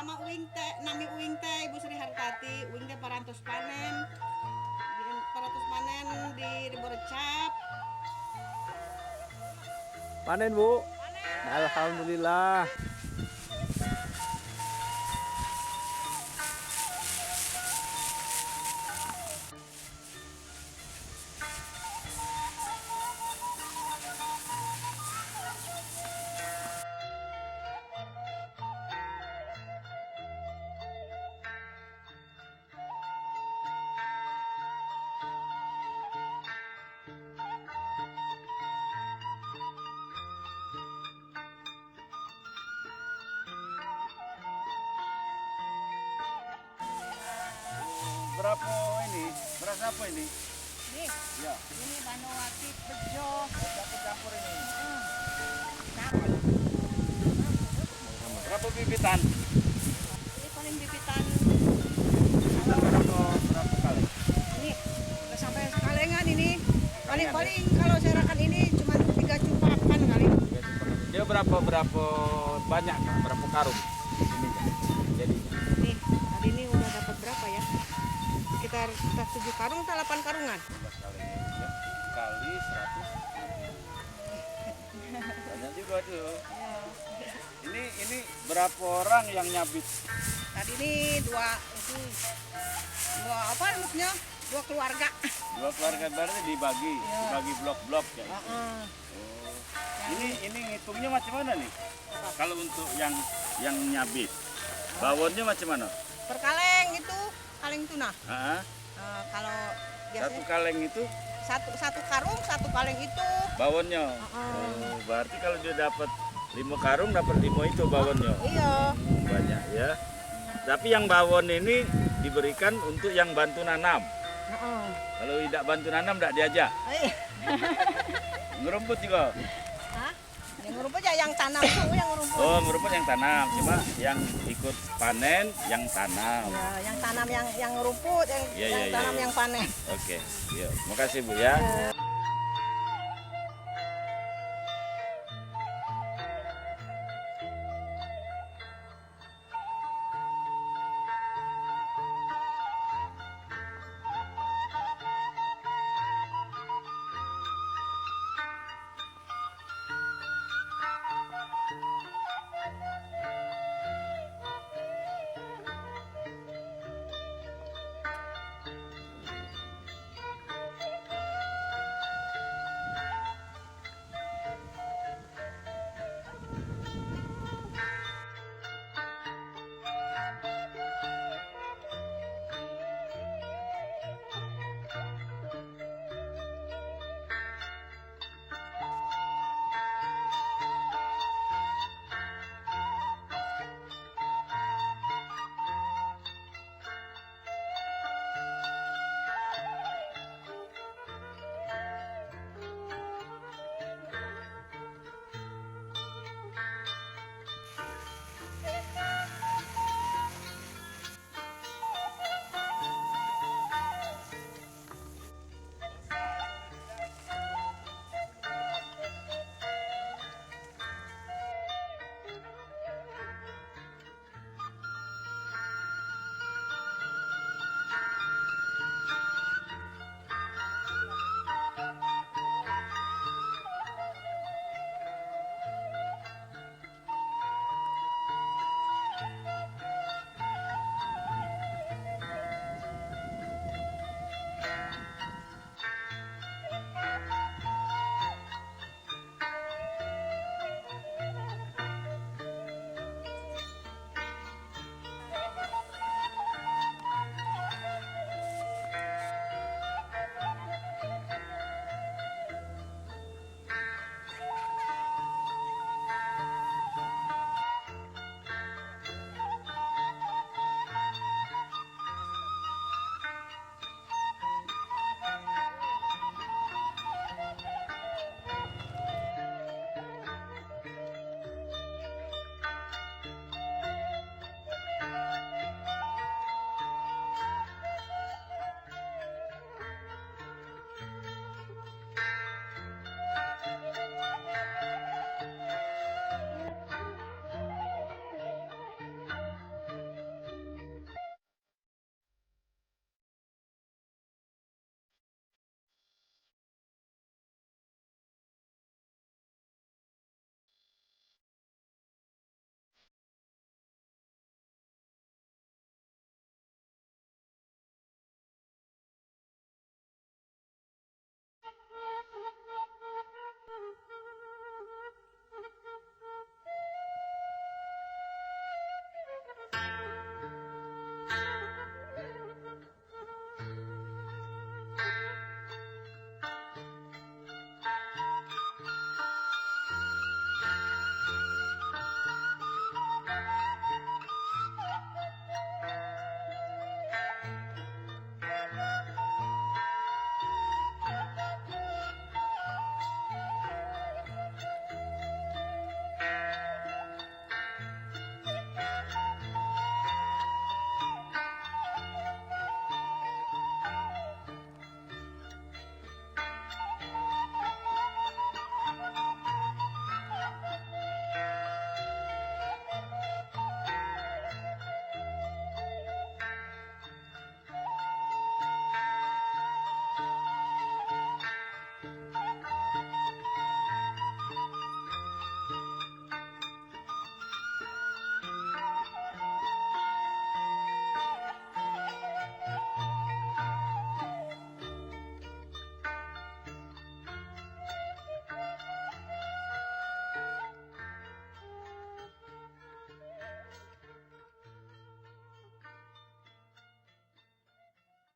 sama uing teh, nami uing teh Ibu Sri Hartati, uing teh parantos panen. Parantos panen di Borecap. Panen Bu. Panen. Alhamdulillah. Berapa ini? Beras apa ini? Nih, Ya. ini Banowati Bejo. Campur ini. Campur. Berapa bibitan? Ini paling bibitan. Berapa kali? Ini nggak sampai sekalengan ini. Paling kalau serakan ini cuma 3 cupakan kali. Dia berapa banyak? Berapa karung? Ini. Jadi Nih, hari ini udah dapat berapa ya? Sekitar 7 karung atau 8 karungan? 15 kali ya. Kali 100. Banyak juga tuh. Ini berapa orang yang nyabit? Tadi ini dua apa maksudnya? 2 keluarga. 2 keluarga berarti dibagi blok-blok ya. Heeh. Oh. Ini ngitungnya macam mana nih? Kalau untuk yang nyabit, bawonnya macam mana? Per kaleng itu, kaleng tuna. Ah, Kalau satu biasanya kaleng itu satu karung, satu kaleng itu. bawonnya. Oh, berarti kalau dia dapat 5 karung dapat 5 itu bawonnya. Iya. Banyak ya. Tapi yang bawon ini diberikan untuk yang bantu nanam. Heeh. Kalau tidak bantu nanam tidak diajak. Ngerumput juga. Hah? Yang ngerumput ya yang tanam tuh, yang ngerumput. Oh, ngerumput yang tanam. Cuma yang ikut panen yang tanam. Ya, yang tanam yang ngerumput, yang Iya, iya, tanam iya. yang panen. Oke. Yuk, makasih Bu ya.